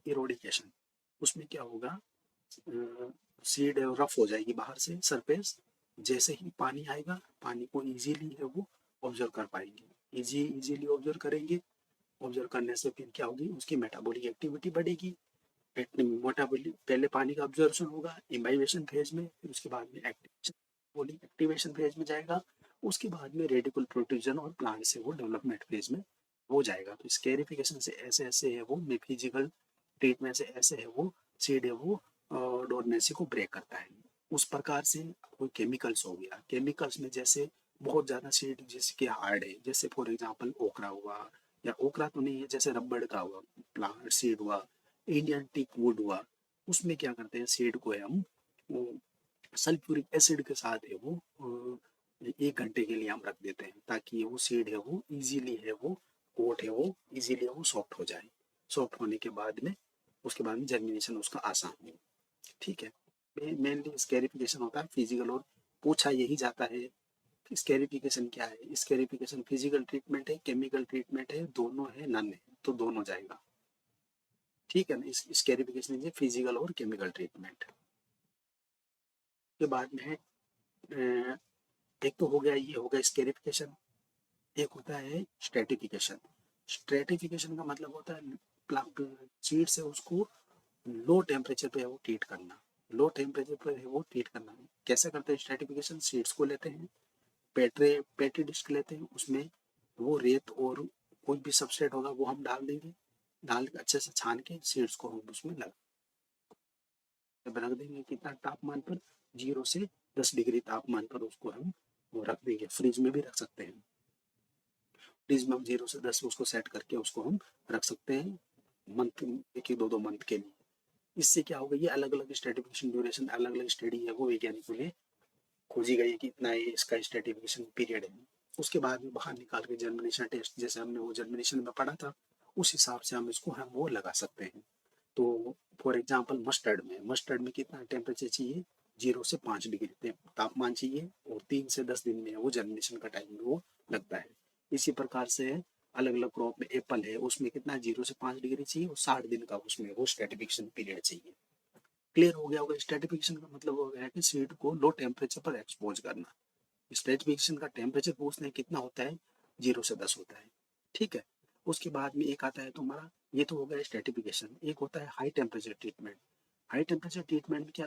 इरोडिकेशन। उसमें क्या होगा, सीड रफ हो जाएगी बाहर से सरफेस, जैसे ही पानी आएगा पानी को इजीली है वो ऑब्जर्व कर पाएंगे, इजीली ऑब्जर्व करेंगे। ऑब्जर्व करने से फिर क्या होगी, उसकी मेटाबॉलिक एक्टिविटी बढ़ेगी। मेटाबॉलिक पहले पानी का ऑब्जर्वेशन होगा इम्बाइवेशन फेज में, फिर उसके बाद में एक्टिवेशन, बॉडी एक्टिवेशन फेज में जाएगा, उसके बाद में रेडिकुल प्रोट्रूजन और प्लांट से वो डेवलपमेंट फेज में हो जाएगा। तो स्केरिफिकेशन से ऐसे ऐसे है वो, फिजिकल ट्रीटमेंट से ऐसे है वो सीड है वो डोरमेंसी को ब्रेक करता है। उस प्रकार से कोई केमिकल्स हो गया, केमिकल्स में जैसे बहुत ज़्यादा सीड जैसे कि हार्ड है, जैसे फॉर एग्जांपल ओकरा हुआ, या ओकरा तो नहीं है, जैसे रबड़ का हुआ प्लांट सीड हुआ, इंडियन टीक वुड हुआ, उसमें क्या करते हैं सीड को है हम सल्फ्यूरिक एसिड के साथ है वो 1 घंटे के लिए हम रख देते हैं, ताकि वो सीड है वो इजीली है वो कोट है वो इजीली वो सॉफ्ट हो जाए। सॉफ्ट होने के बाद में उसके बाद में जर्मिनेशन उसका आसान हो, ठीक है। मेनली स्कैरिफिकेशन होता है फिजिकल, और पूछा यही जाता है स्कैरिफिकेशन क्या है। स्कैरिफिकेशन फिजिकल ट्रीटमेंट है, केमिकल ट्रीटमेंट है, दोनों है, नन है, तो दोनों जाएगा, ठीक है ना। इस स्कैरिफिकेशन फिजिकल और केमिकल ट्रीटमेंट के बाद में है एक तो हो गया, ये हो गया स्कैरिफिकेशन। एक होता है स्ट्रेटिफिकेशन। स्ट्रेटिफिकेशन का मतलब होता है सीड से उसको लो टेम्परेचर पे है वो ट्रीट करना, लो टेम्परेचर पे है वो ट्रीट करना। कैसे करते हैं स्ट्रेटिफिकेशन, सीड्स को लेते हैं, पेट्री डिस्क लेते हैं, उसमें वो रेत और कोई भी सबस्ट्रेट होगा वो हम डाल देंगे, डाल के अच्छे से छान के सीड्स को हम उसमें रख देंगे। कितना तापमान पर, 0 से 10 डिग्री तापमान पर उसको हम वो रख देंगे। फ्रिज में भी रख सकते हैं, फ्रिज में हम 0 से 10 उसको सेट करके उसको हम रख सकते हैं मंथ, 1 1 2 2 मंथ के लिए। इससे क्या होगा, ये अलग अलग स्ट्रेटिफिकेशन ड्यूरेशन अलग अलग स्टडी है वो वैज्ञानिकों ने खोजी गई है कि इतना ये इसका स्ट्रेटिफिकेशन पीरियड है। उसके बाद में बाहर निकाल के जर्मिनेशन टेस्ट, जैसे हमने वो जर्मिनेशन में पढ़ा था, उस हिसाब से हम इसको हम वो लगा सकते हैं। तो फॉर एग्जांपल मस्टर्ड में कितना टेम्परेचर चाहिए, 0 से 5 डिग्री तापमान चाहिए, और 3 से 10 दिन में वो जर्मिनेशन का टाइम वो लगता है। इसी प्रकार से अलग अलग क्रॉप में एप्पल है, उसमें कितना 0 से 5 डिग्री चाहिए और 60 दिन का उसमें वो स्ट्रेटिफिकेशन पीरियड चाहिए। क्लियर हो गया होगा। स्ट्रेटिफिकेशन का मतलब हो गया कि सीड को लो टेम्परेचर पर एक्सपोज करना। स्ट्रेटिफिकेशन का टेम्परेचर पूछते हैं कितना होता है, 0 से 10 होता है, ठीक है। उसके बाद में एक आता है तुम्हारा, ये तो हो गया स्ट्रेटिफिकेशन। एक होता है high temperature treatment. High temperature treatment में क्या,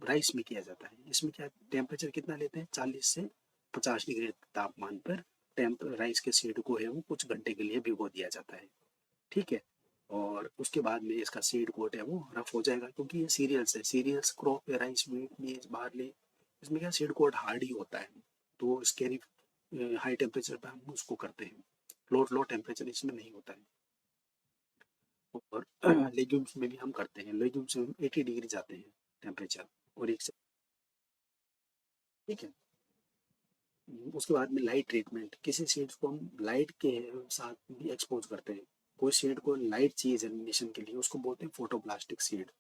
राइस में किया जाता है। इसमें क्या टेम्परेचर कितना लेते हैं, 40 से 50 डिग्री तापमान पर राइस के सीड को है वो कुछ घंटे के लिए भिगो दिया जाता है, ठीक है। और उसके बाद में इसका सीड कोट है वो रफ हो जाएगा, क्योंकि ये सीरियल्स है, सीरियल्स क्रॉप है, राइस वीट मेज बार्ले, इसमें क्या सीड कोट हार्ड ही होता है। तो इसके हाई टेम्परेचर पर हम उसको करते हैं, लो टेम्परेचर इसमें नहीं होता है। और लेग्यूम्स में भी हम करते हैं, लेग्यूम्स में 80 डिग्री जाते हैं टेम्परेचर, और एक से, ठीक है। उसके बाद में लाइट ट्रीटमेंट, किसी सीड्स को हम लाइट के साथ भी एक्सपोज करते हैं। कोई सीड को लाइट चाहिए जर्मिनेशन के लिए, उसको बोलते हैं फोटोप्लास्टिक सीड।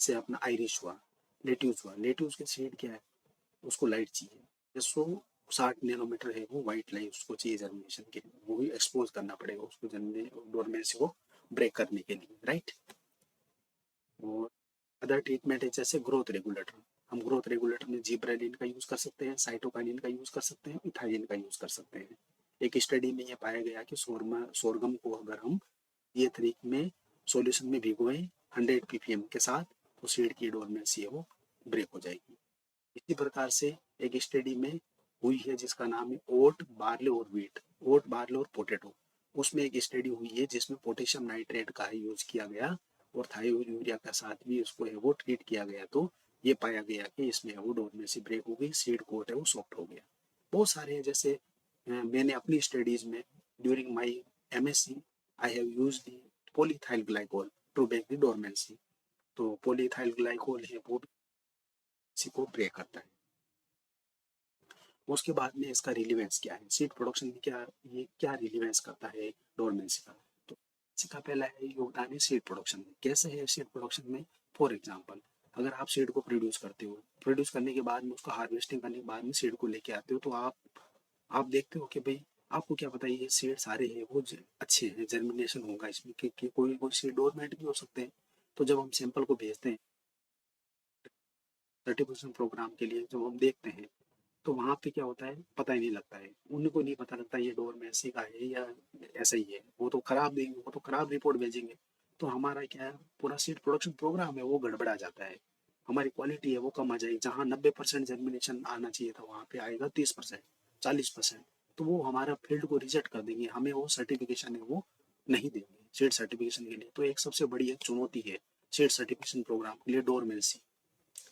से अपना आयरिश हुआ, लेट्यूस हुआ, लेट्यूस के सीड क्या है, उसको लाइट चाहिए, 160 नैनोमीटर है वो वाइट लाइट उसको चाहिए जर्मिनेशन के लिए, वो भी एक्सपोज करना पड़ेगा उसको जर्मिने डोरमेंसी को ब्रेक करने के लिए, राइट। और अदर ट्रीटमेंट है जैसे ग्रोथ रेगुलेटर। हम ग्रोथ रेगुलेटर में जिब्रेलिन का यूज़ कर सकते हैं, साइटोकाइनिन का यूज़ कर सकते हैं, इथाइलिन का यूज़ कर सकते हैं। एक स्टडी में ये पाया गया कि सोरगम को अगर हम ये तरीक में सॉल्यूशन में भिगोएं 100 ppm के साथ, तो सीड की डोरमेंसी है वो ब्रेक हो जाएगी। इसी प्रकार से एक स्टडी में हुई है जिसका नाम है ओट बार्ले और वीट, ओट बार्ले और पोटैटो। उसमें एक स्टडी हुई है जिसमें पोटेशियम नाइट्रेट का यूज किया गया और थायो यूरिया के साथ भी उसको है वो ट्रीट किया गया। तो ये पाया गया कि इसमें वो डोरमेंसी ब्रेक हो गई, सीड कोट है वो सॉफ्ट हो गया। बहुत सारे हैं, जैसे मैंने अपनी स्टडीज में during my MSc I have used polyethyl glycol to break the dormancy. तो पॉलीथाइल ग्लाइकोल है वो इसी को ब्रेक करता है। उसके बाद में इसका रिलीवेंस क्या है, सीड प्रोडक्शन में क्या ये क्या रिलीवेंस करता है डोरमेंसी का। तो इसका पहला है योगदान है सीड प्रोडक्शन में। कैसे है सीड प्रोडक्शन में? फॉर एग्जाम्पल, अगर आप सीड को प्रोड्यूस करते हो, प्रोड्यूस करने के बाद में उसका हार्वेस्टिंग करने के बाद में सीड को लेके आते हो, तो आप देखते हो कि भाई आपको क्या पता ये सीड सारे हैं वो अच्छे हैं, जर्मिनेशन होगा इसमें कि कोई कोई सीड डोरमेंट भी हो सकते हैं। तो जब हम सैंपल को भेजते हैं सर्टिफिकेशन प्रोग्राम के लिए, जब हम देखते हैं तो वहाँ पे क्या होता है पता ही नहीं लगता है, उनको नहीं पता लगता ये डोर मेसी का है या ऐसा ही है। वो तो खराब देंगे, वो तो खराब रिपोर्ट भेजेंगे। तो हमारा क्या है, पूरा सीड प्रोडक्शन प्रोग्राम है वो गड़बड़ा जाता है, हमारी क्वालिटी है वो कम आ जाएगी। जहाँ 90% जर्मिनेशन आना चाहिए था वहाँ पे आएगा 30%, 40%। तो वो हमारा फील्ड को रिजेक्ट कर देंगे, हमें वो सर्टिफिकेशन है वो नहीं देंगे सीड सर्टिफिकेशन के लिए। तो एक सबसे बड़ी एक चुनौती है सीड सर्टिफिकेशन प्रोग्राम के लिए डोर मेसी,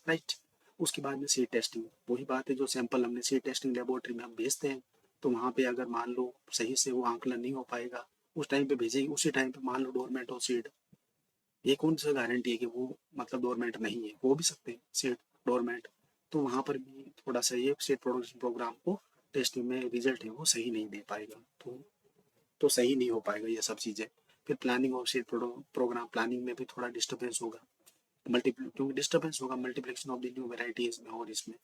राइट। उसके बाद में सीड टेस्टिंग, वही बात है जो सैंपल हमने सीड टेस्टिंग लेबोरेटरी में हम भेजते हैं, तो वहाँ पे अगर मान लो सही से वो आंकलन नहीं हो पाएगा, उस टाइम पे भेजेगी, उसी टाइम पे मान लो डोरमेंट हो सीड, ये कौन सा गारंटी है कि वो मतलब डोरमेंट नहीं है, वो भी सकते हैं सीड डोरमेंट। तो वहाँ पर भी थोड़ा सा ये सीड प्रोडक्शन प्रोग्राम को टेस्टिंग में रिजल्ट है वो सही नहीं दे पाएगा। तो सही नहीं हो पाएगा ये सब चीज़ें। फिर प्लानिंग और सीड प्रोग्राम प्लानिंग में भी थोड़ा डिस्टर्बेंस होगा, क्योंकि डिस्टर्बेंस होगा multiplication of the new varieties में। और इसमें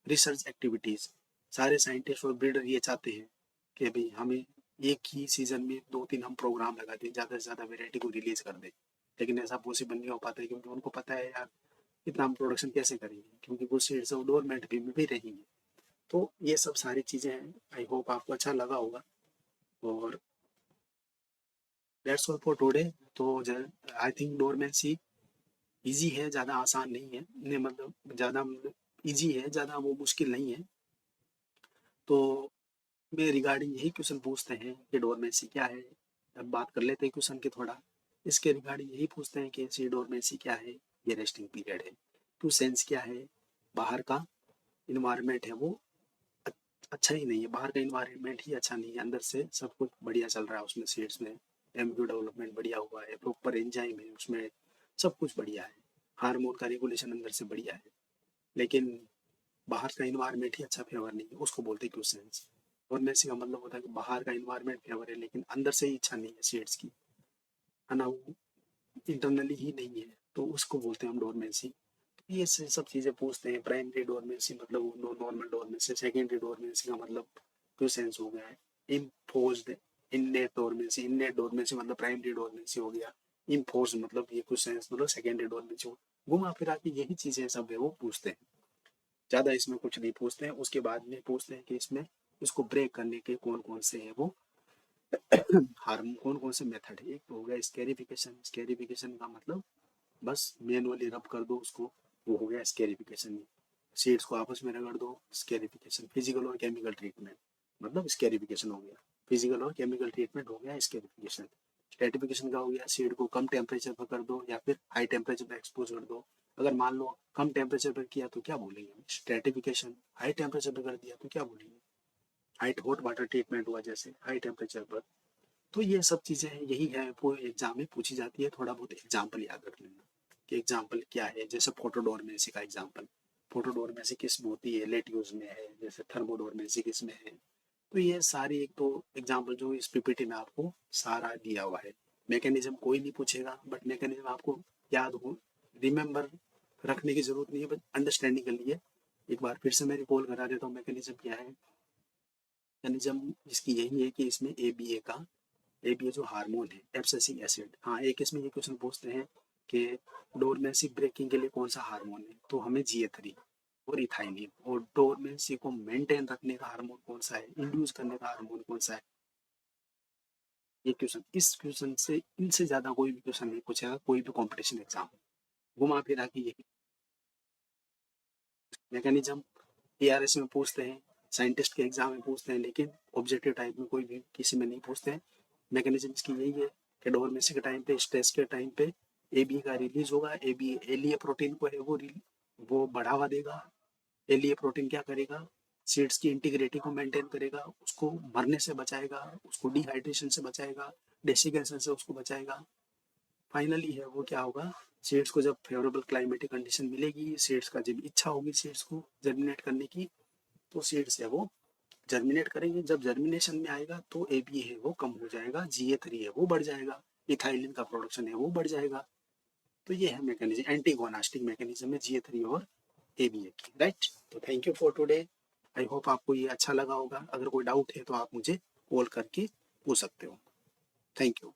रिसर्च एक्टिविटीज, सारे साइंटिस्ट और ब्रीडर ये चाहते हैं कि भाई हमें एक ही सीजन में 2-3 हम प्रोग्राम लगा दें, ज़्यादा से ज़्यादा वेराइटी को रिलीज कर दें। लेकिन ऐसा पॉसिबल नहीं हो पाता है, क्योंकि उनको पता है यार इतना हम प्रोडक्शन कैसे करेंगे, क्योंकि वो सीड्स डोरमेंट भी रहेंगे। तो ये सब सारी चीज़ें हैं, आई होप आपको अच्छा लगा होगा। और दैट्स ऑल फॉर टुडे। तो आई थिंक डोरमेंसी इजी है, ज़्यादा आसान नहीं है, नहीं मतलब ज़्यादा इजी है, ज़्यादा वो मुश्किल नहीं है। तो में रिगार्डिंग यही क्वेश्चन पूछते हैं कि डोरमेसी क्या है। अब बात कर लेते हैं क्वेश्चन के थोड़ा, इसके रिगार्डिंग यही पूछते हैं कि सी डोरमेसी क्या है, ये रेस्टिंग पीरियड है। टू सेंस क्या है, बाहर का इन्वायरमेंट है वो अच्छा ही नहीं है, बाहर का इन्वायरमेंट ही अच्छा नहीं है, अंदर से सब कुछ बढ़िया चल रहा है उसमें, सीड्स में एमक्यू डेवलपमेंट बढ़िया हुआ है, प्रॉपर एंजाइम है उसमें, सब कुछ बढ़िया है, हार्मोन का रेगुलेशन अंदर से बढ़िया है। लेकिन बाहर का इन्वायरमेंट ही अच्छा फेवर नहीं है, उसको बोलते हैं क्वेश्चंस। और मेसी का मतलब होता है कि बाहर का इन्वायरमेंट फेवर है लेकिन अंदर से ही इच्छा नहीं है सीड्स की, है ना, वो इंटरनली ही नहीं है, तो उसको बोलते हैं हम डोरमेंसी। तो ये सब चीज़ें पूछते हैं। प्राइमरी डोरमेंसी मतलब नॉर्मल डोरमेंसी, सेकेंडरी डोरमेंसी का मतलब क्यों सेंस हो गया है, imposed innate dormancy, innate dormancy मतलब प्राइमरी डोरमेंसी हो गया, इम्पोज मतलब ये कुछ सेंस मतलब सेकेंडरी डोरमेंसी हो। घुमा फिरा के यही चीज़ें सब है वो पूछते हैं, ज़्यादा इसमें कुछ नहीं पूछते हैं। उसके बाद में पूछते हैं कि इसमें इसको ब्रेक करने के कौन कौन से हैं वो हार्म, कौन कौन से मेथड है। एक तो हो गया स्केरिफिकेशन, स्केरिफिकेशन का मतलब बस मैनुअली रब कर दो उसको, वो हो गया स्केरिफिकेशन। सीड्स को आपस में रगड़ दो, स्केरिफिकेशन। फिजिकल और केमिकल ट्रीटमेंट मतलब स्केरिफिकेशन हो गया, फिजिकल और केमिकल ट्रीटमेंट हो गया स्केरिफिकेशन। स्ट्रेटिफिकेशन का हो गया सीड को कम टेम्परेचर पर कर दो या फिर हाई टेम्परेचर पर एक्सपोज कर दो। अगर मान लो कम टेम्परेचर पर किया तो क्या बोलेंगे स्ट्रेटिफिकेशन, हाई टेम्परेचर पर कर दिया तो क्या बोलेंगे हाइट, हॉट वाटर ट्रीटमेंट हुआ जैसे हाई टेम्परेचर पर। तो ये सब चीज़ें हैं, यही है वो एग्जाम में पूछी जाती है। थोड़ा बहुत एग्जाम्पल याद रख लेना कि एग्जाम्पल क्या है, जैसे फोटोडोरमेंसी का एग्जाम्पल, फोटोडोरमेंसी किस में होती है, लेट यूज में है, जैसे थर्मोडोरमेंसी किस में है। तो ये सारी एक तो एग्जाम्पल जो इस पीपीटी में आपको सारा दिया हुआ है। मैकेनिज्म कोई नहीं पूछेगा, बट मैकेनिज्म आपको याद हो, रिमेम्बर रखने की जरूरत नहीं है, बट अंडरस्टैंडिंग के लिए एक बार फिर से मैं रिकॉल करा देता हूँ मैकेनिज्म क्या है। मैकेनिज्म इसकी यही है कि इसमें ए का ये जो हार्मोन है एब्सिसिक एसिड, हाँ एक इसमें ये क्वेश्चन पूछते हैं कि डोरमेंसी ब्रेकिंग के लिए कौन सा हार्मोन है, तो हमें GA3 और इथाइलिन। और डोरमेंसी को मेंटेन रखने का हार्मोन कौन सा है, इंड्यूस करने का हार्मोन कौन सा है। ये क्वेश्चन, इस क्वेश्चन से इनसे ज्यादा कोई भी क्वेश्चन नहीं पूछेगा कोई भी कॉम्पिटिशन एग्जाम, घुमा फिरा के यही मैकेनिज्म ARS में पूछते हैं, साइंटिस्ट के एग्जाम में पूछते हैं, लेकिन ऑब्जेक्टिव टाइप में कोई भी किसी में नहीं पूछते हैं। मैकेनिज्म की यही है कि डोरमेंसी के टाइम पे, स्ट्रेस के टाइम पे AB का रिलीज होगा, AB एलिए प्रोटीन को है वो बढ़ावा देगा। एलिए प्रोटीन क्या करेगा, सीड्स की इंटीग्रिटी को मेंटेन करेगा, उसको मरने से बचाएगा, उसको डिहाइड्रेशन से बचाएगा, डेसिकेशन से उसको बचाएगा। फाइनली है वो क्या होगा, सीड्स को जब फेवरेबल क्लाइमेटिक कंडीशन मिलेगी, सीड्स का जब इच्छा होगी सीड्स को जर्मिनेट करने की, तो सीड्स है वो जर्मिनेट करेंगे। जब जर्मिनेशन में आएगा तो AB है वो कम हो जाएगा, Ga3 है वो बढ़ जाएगा, इथाइलिन का प्रोडक्शन है वो बढ़ जाएगा। तो ये है मैकेनिज्म, एंटीगोनास्टिक मैकेनिज्म है Ga3 और ABA की, राइट। तो thank you for today. I hope आपको ये अच्छा लगा होगा। अगर कोई डाउट है तो आप मुझे कॉल करके पूछ सकते हो। Thank you.